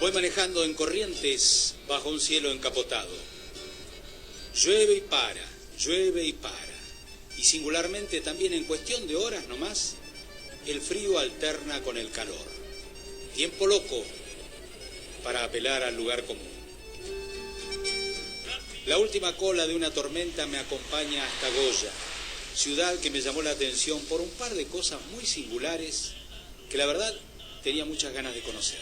Voy manejando en Corrientes bajo un cielo encapotado. Llueve y para, llueve y para. Y singularmente también en cuestión de horas nomás, el frío alterna con el calor. Tiempo loco para apelar al lugar común. La última cola de una tormenta me acompaña hasta Goya, ciudad que me llamó la atención por un par de cosas muy singulares que la verdad tenía muchas ganas de conocer.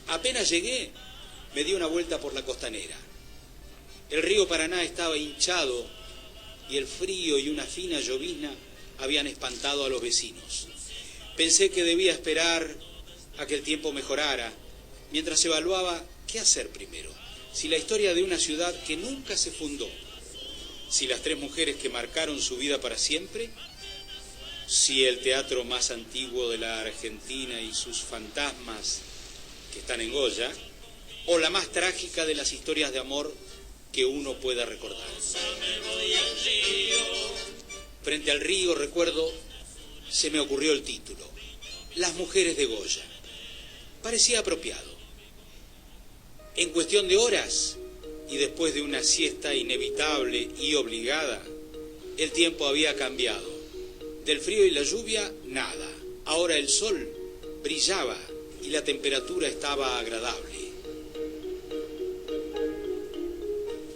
Apenas llegué, me di una vuelta por la costanera. El río Paraná estaba hinchado y el frío y una fina llovizna habían espantado a los vecinos. Pensé que debía esperar a que el tiempo mejorara, mientras evaluaba qué hacer primero. Si la historia de una ciudad que nunca se fundó, si las tres mujeres que marcaron su vida para siempre, si el teatro más antiguo de la Argentina y sus fantasmas que están en Goya, o la más trágica de las historias de amor que uno pueda recordar. Frente al río, recuerdo, se me ocurrió el título, Las mujeres de Goya. Parecía apropiado. En cuestión de horas, y después de una siesta inevitable y obligada, el tiempo había cambiado. Del frío y la lluvia, nada. Ahora el sol brillaba y la temperatura estaba agradable.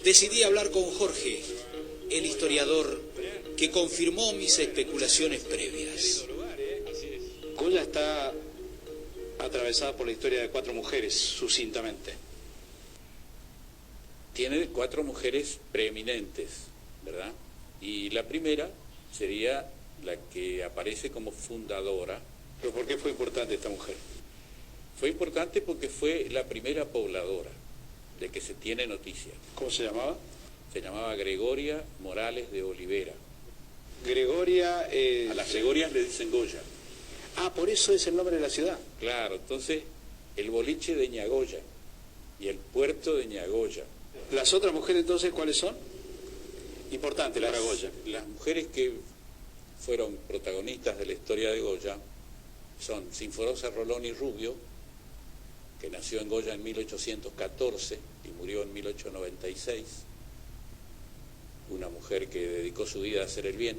Decidí hablar con Jorge, el historiador, que confirmó mis especulaciones previas. Goya está atravesada por la historia de 4 mujeres, sucintamente. Tiene 4 mujeres preeminentes, ¿verdad? Y la primera sería la que aparece como fundadora. ¿Pero por qué fue importante esta mujer? Fue importante porque fue la primera pobladora de que se tiene noticia. ¿Cómo se llamaba? Se llamaba Gregoria Morales de Olivera. Gregoria... A las Gregorias le dicen Goya. Ah, por eso es el nombre de la ciudad. Claro, entonces el boliche de Ñagoya y el puerto de Ñagoya. ¿Las otras mujeres entonces cuáles son? Importantes para Goya. Las mujeres que fueron protagonistas de la historia de Goya son Sinforosa Rolón y Rubio, que nació en Goya en 1814 y murió en 1896, una mujer que dedicó su vida a hacer el bien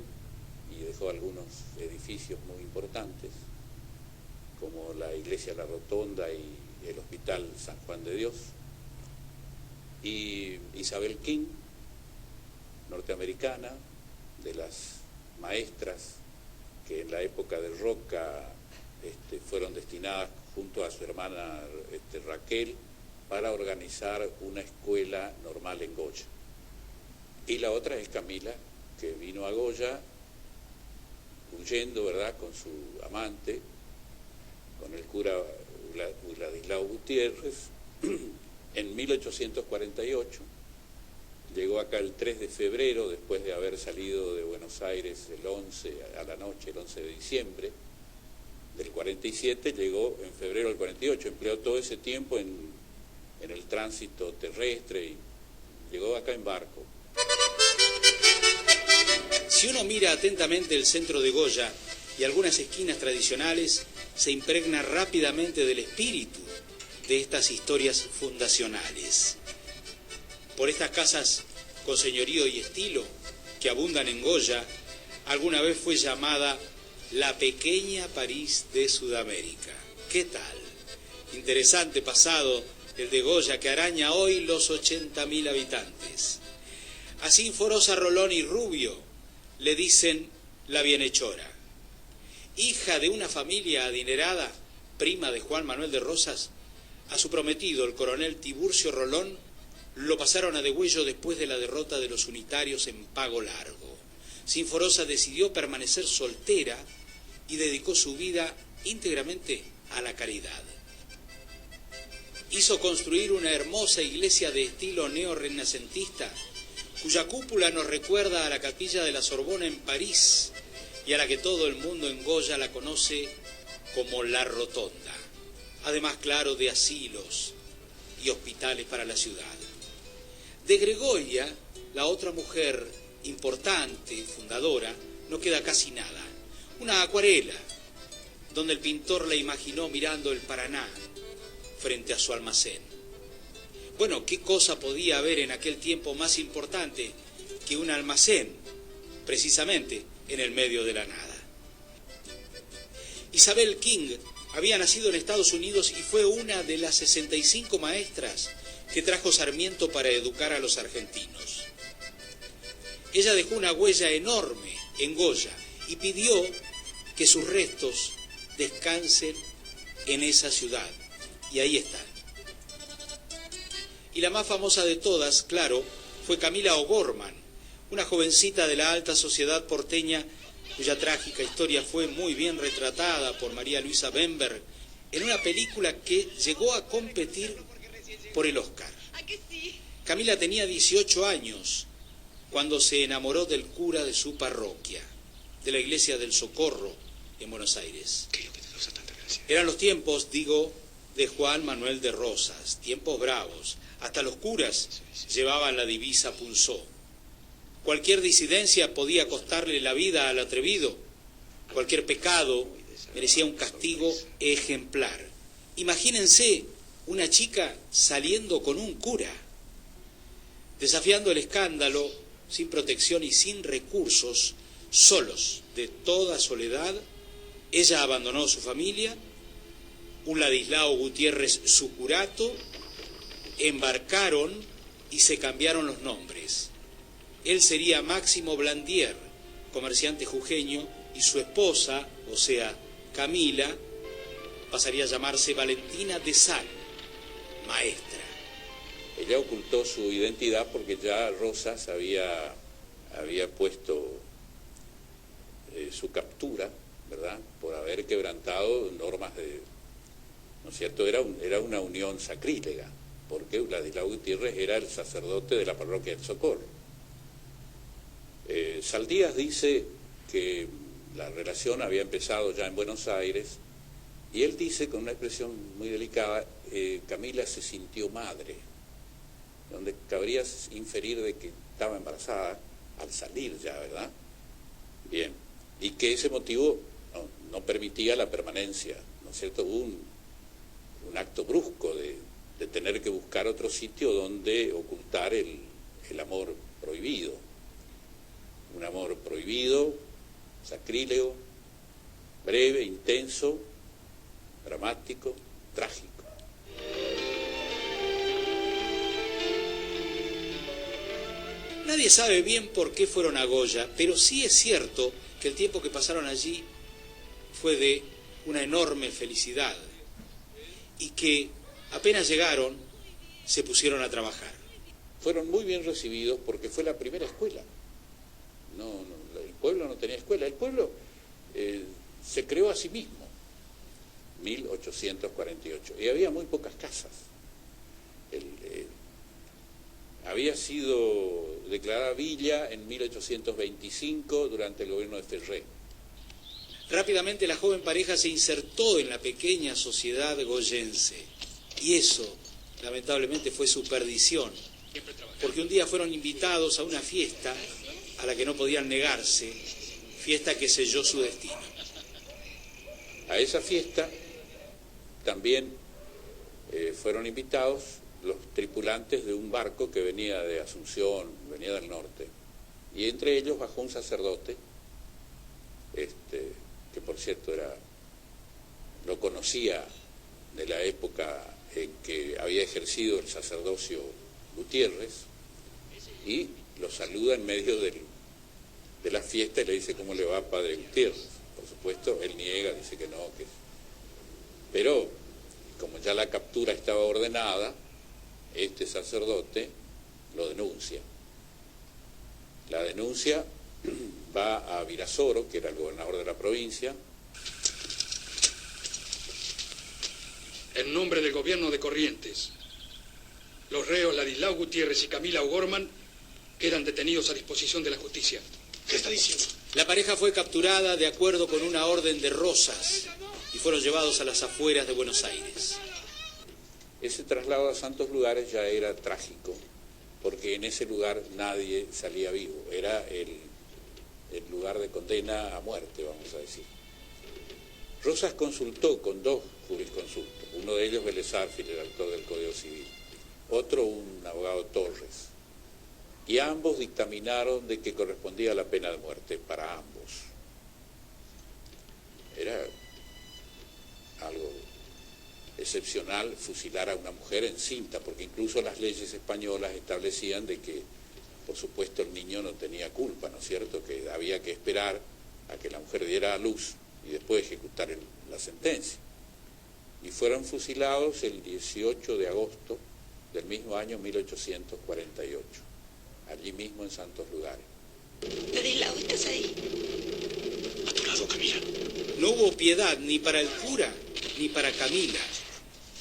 y dejó algunos edificios muy importantes, como la iglesia La Rotonda y el hospital San Juan de Dios, y Isabel King, norteamericana, de las maestras que en la época de Roca fueron destinadas junto a su hermana Raquel para organizar una escuela normal en Goya. Y la otra es Camila, que vino a Goya huyendo, ¿verdad?, con su amante, con el cura Ladislao Gutiérrez, en 1848. Llegó acá el 3 de febrero, después de haber salido de Buenos Aires el 11 a la noche, el 11 de diciembre del 47, llegó en febrero del 48, empleó todo ese tiempo en el tránsito terrestre y llegó acá en barco. Si uno mira atentamente el centro de Goya y algunas esquinas tradicionales, se impregna rápidamente del espíritu de estas historias fundacionales. Por estas casas con señorío y estilo que abundan en Goya, alguna vez fue llamada la pequeña París de Sudamérica. ¿Qué tal? Interesante pasado el de Goya, que araña hoy los 80.000 habitantes. A Sinforosa Rolón y Rubio le dicen la bienhechora. Hija de una familia adinerada, prima de Juan Manuel de Rosas, a su prometido, el coronel Tiburcio Rolón, lo pasaron a degüello después de la derrota de los unitarios en Pago Largo. Sinforosa decidió permanecer soltera y dedicó su vida íntegramente a la caridad. Hizo construir una hermosa iglesia de estilo neorrenacentista, cuya cúpula nos recuerda a la capilla de la Sorbona en París y a la que todo el mundo en Goya la conoce como La Rotonda. Además, claro, de asilos y hospitales para la ciudad. De Gregoria, la otra mujer importante, fundadora, no queda casi nada. Una acuarela, donde el pintor la imaginó mirando el Paraná frente a su almacén. Bueno, ¿qué cosa podía haber en aquel tiempo más importante que un almacén, precisamente en el medio de la nada? Isabel King había nacido en Estados Unidos y fue una de las 65 maestras que trajo Sarmiento para educar a los argentinos. Ella dejó una huella enorme en Goya y pidió que sus restos descansen en esa ciudad. Y ahí están. Y la más famosa de todas, claro, fue Camila O'Gorman, una jovencita de la alta sociedad porteña cuya trágica historia fue muy bien retratada por María Luisa Bemberg en una película que llegó a competir por el Oscar. Camila tenía 18 años cuando se enamoró del cura de su parroquia, de la iglesia del Socorro en Buenos Aires. ¿Qué es lo que te causa tanta gracia? Eran los tiempos, digo, de Juan Manuel de Rosas, tiempos bravos. Hasta los curas llevaban la divisa Punzó. Cualquier disidencia podía costarle la vida al atrevido. Cualquier pecado merecía un castigo ejemplar. Imagínense una chica saliendo con un cura, desafiando el escándalo, sin protección y sin recursos, solos, de toda soledad. Ella abandonó su familia, un Ladislao Gutiérrez su curato, embarcaron y se cambiaron los nombres. Él sería Máximo Blandier, comerciante jujeño, y su esposa, o sea, Camila, pasaría a llamarse Valentina de Sal, maestra. Ella ocultó su identidad porque ya Rosas había puesto su captura, ¿verdad?, por haber quebrantado normas de... ¿No es cierto? Era una unión sacrílega, porque Ladislao Gutiérrez era el sacerdote de la parroquia del Socorro. Saldías dice que la relación había empezado ya en Buenos Aires, y él dice con una expresión muy delicada, Camila se sintió madre, donde cabría inferir de que estaba embarazada al salir ya, ¿verdad? Bien, y que ese motivo no permitía la permanencia, ¿no es cierto? Hubo un acto brusco de tener que buscar otro sitio donde ocultar el amor prohibido. Un amor prohibido, sacrílego, breve, intenso, dramático, trágico. Nadie sabe bien por qué fueron a Goya, pero sí es cierto que el tiempo que pasaron allí fue de una enorme felicidad y que apenas llegaron se pusieron a trabajar. Fueron muy bien recibidos porque fue la primera escuela. El pueblo no tenía escuela. El pueblo se creó a sí mismo, 1848, y había muy pocas casas. Había sido declarada villa en 1825 durante el gobierno de Ferré. Rápidamente la joven pareja se insertó en la pequeña sociedad goyense, y eso, lamentablemente, fue su perdición, porque un día fueron invitados a una fiesta a la que no podían negarse, fiesta que selló su destino. A esa fiesta también fueron invitados los tripulantes de un barco que venía de Asunción, venía del norte, y entre ellos bajó un sacerdote, que por cierto lo conocía de la época en que había ejercido el sacerdocio Gutiérrez, y lo saluda en medio de la fiesta y le dice: ¿cómo le va, padre Gutiérrez? Por supuesto, él niega, dice que no, pero como ya la captura estaba ordenada, este sacerdote lo denuncia. La denuncia va a Virasoro, que era el gobernador de la provincia. En nombre del gobierno de Corrientes, los reos Ladislao Gutiérrez y Camila O'Gorman quedan detenidos a disposición de la justicia. ¿Qué está diciendo? La pareja fue capturada de acuerdo con una orden de Rosas y fueron llevados a las afueras de Buenos Aires. Ese traslado a santos lugares ya era trágico, porque en ese lugar nadie salía vivo. Era el lugar de condena a muerte, vamos a decir. Rosas consultó con dos jurisconsultos, uno de ellos Vélez Arfield, el autor del Código Civil, otro un abogado Torres, y ambos dictaminaron de que correspondía la pena de muerte para ambos. Era algo excepcional fusilar a una mujer encinta, porque incluso las leyes españolas establecían de que, por supuesto, el niño no tenía culpa, ¿no es cierto?, que había que esperar a que la mujer diera a luz y después ejecutar la sentencia. Y fueron fusilados el 18 de agosto del mismo año 1848, allí mismo en Santos Lugares. Ladislao, ¿estás ahí? A tu lado, Camila. No hubo piedad ni para el cura ni para Camila,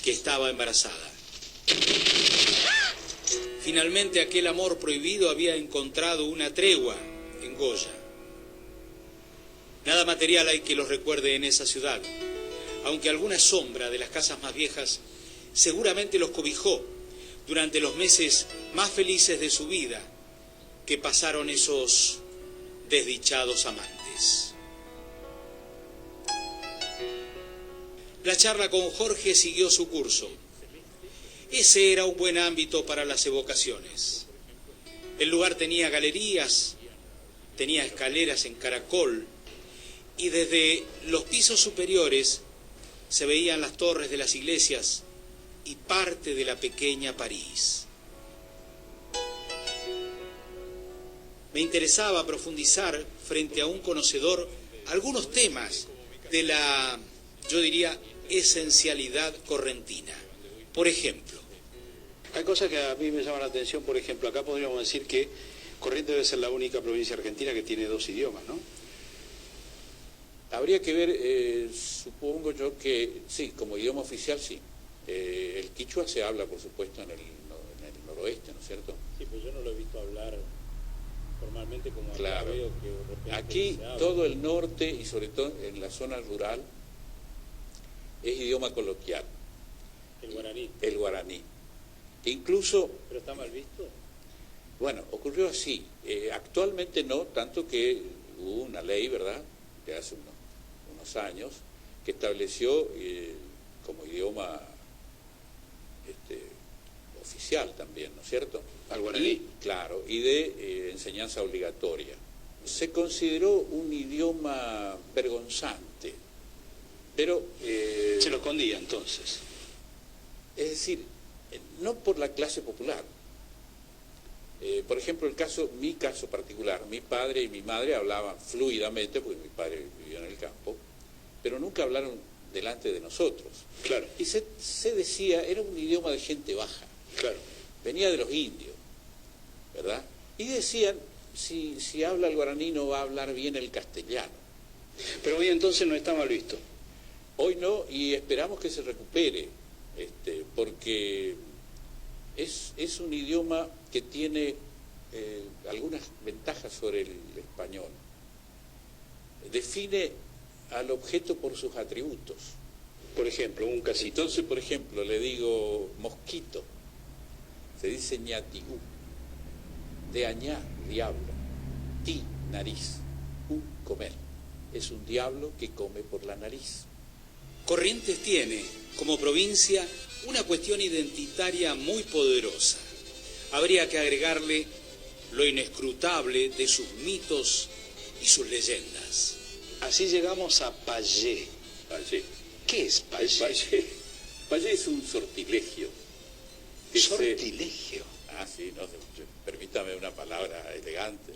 que estaba embarazada. Finalmente aquel amor prohibido había encontrado una tregua en Goya. Nada material hay que los recuerde en esa ciudad, aunque alguna sombra de las casas más viejas seguramente los cobijó durante los meses más felices de su vida que pasaron esos desdichados amantes. La charla con Jorge siguió su curso. Ese era un buen ámbito para las evocaciones. El lugar tenía galerías, tenía escaleras en caracol, y desde los pisos superiores se veían las torres de las iglesias y parte de la pequeña París. Me interesaba profundizar frente a un conocedor algunos temas de la, yo diría, esencialidad correntina. Por ejemplo, Hay cosas que a mí me llaman la atención, por ejemplo, acá podríamos decir que Corrientes debe ser la única provincia argentina que tiene dos idiomas, ¿no? Habría que ver, supongo yo que sí, como idioma oficial sí. El quichua se habla, por supuesto, en el noroeste, ¿no es cierto? Sí, pero yo no lo he visto hablar formalmente como Claro. acá veo que de repente Aquí se habla. todo el norte y sobre todo en la zona rural es idioma coloquial, El guaraní. el guaraní. Incluso, ¿Pero está mal visto? bueno, ocurrió así. Actualmente no, tanto que hubo una ley, ¿verdad?, de hace unos años, que estableció como idioma oficial también, ¿no es cierto? Al guaraní. Y, claro, y de enseñanza obligatoria. Se consideró un idioma vergonzante, pero... Se lo escondía entonces. Es decir, no por la clase popular. Por ejemplo, mi caso particular, mi padre y mi madre hablaban fluidamente, porque mi padre vivió en el campo, pero nunca hablaron delante de nosotros. Claro, Y se decía, era un idioma de gente baja, claro. venía de los indios, ¿verdad? Y decían, si habla el guaraní no va a hablar bien el castellano. Pero hoy entonces no está mal visto. Hoy no, y esperamos que se recupere, porque es un idioma que tiene algunas ventajas sobre el español. Define al objeto por sus atributos. Por ejemplo, un casito. Entonces, por ejemplo, le digo mosquito, se dice ñatiú, de añá, diablo, ti, nariz, comer. Es un diablo que come por la nariz. Corrientes tiene, como provincia, una cuestión identitaria muy poderosa. Habría que agregarle lo inescrutable de sus mitos y sus leyendas. Así llegamos a Payé. Payé. ¿Qué es Payé? Payé es un sortilegio. que se- Sortilegio. sí, no, permítame una palabra elegante.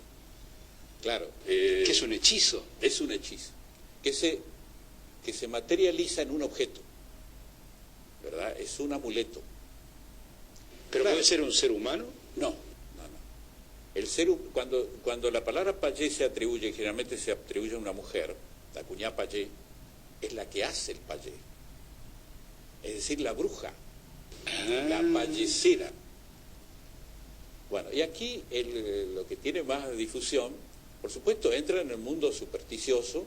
Claro. ¿Qué es un hechizo? Es un hechizo que se materializa en un objeto, ¿verdad? Es un amuleto. ¿Pero Claro. puede ser un ser humano? No. Cuando la palabra payé se atribuye, generalmente se atribuye a una mujer, la cuñá payé, es la que hace el payé. Es decir, la bruja, la payesera. Bueno, y aquí lo que tiene más difusión, por supuesto, entra en el mundo supersticioso,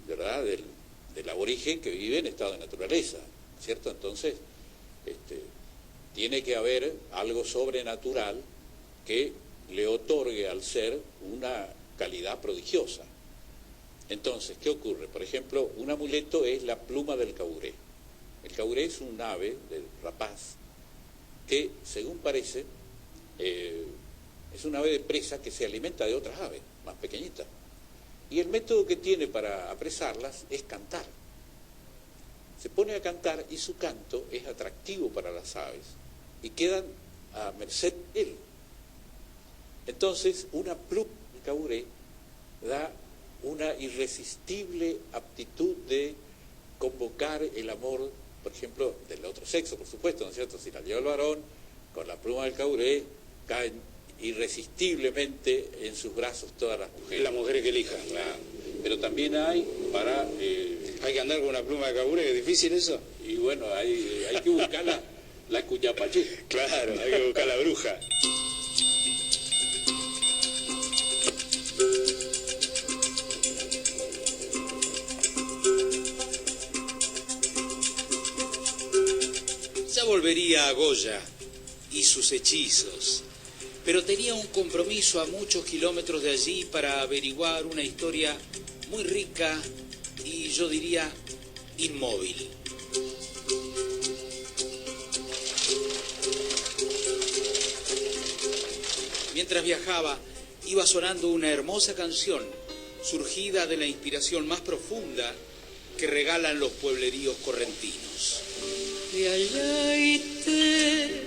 ¿verdad?, del aborigen que vive en estado de naturaleza, ¿cierto? Entonces, tiene que haber algo sobrenatural que le otorgue al ser una calidad prodigiosa. Entonces, ¿qué ocurre? Por ejemplo, un amuleto es la pluma del caburé. El caburé es un ave del rapaz que, según parece, es un ave de presa que se alimenta de otras aves más pequeñitas. Y el método que tiene para apresarlas es cantar. Se pone a cantar y su canto es atractivo para las aves y quedan a merced de él. Entonces, una pluma del caburé da una irresistible aptitud de convocar el amor, por ejemplo, del otro sexo, por supuesto, ¿no es cierto? Si la lleva el varón, con la pluma del caburé, caen irresistiblemente en sus brazos todas las mujeres. Las mujeres que elijan. Claro. Pero también hay para... hay que andar con una pluma de caburé, ¿es difícil eso? Y bueno, hay que buscar la cuñapaché. Claro, hay que buscar la bruja. Ya volvería a Goya y sus hechizos, pero tenía un compromiso a muchos kilómetros de allí para averiguar una historia muy rica y yo diría inmóvil. Mientras viajaba, iba sonando una hermosa canción, surgida de la inspiración más profunda que regalan los puebleríos correntinos. Y allá y te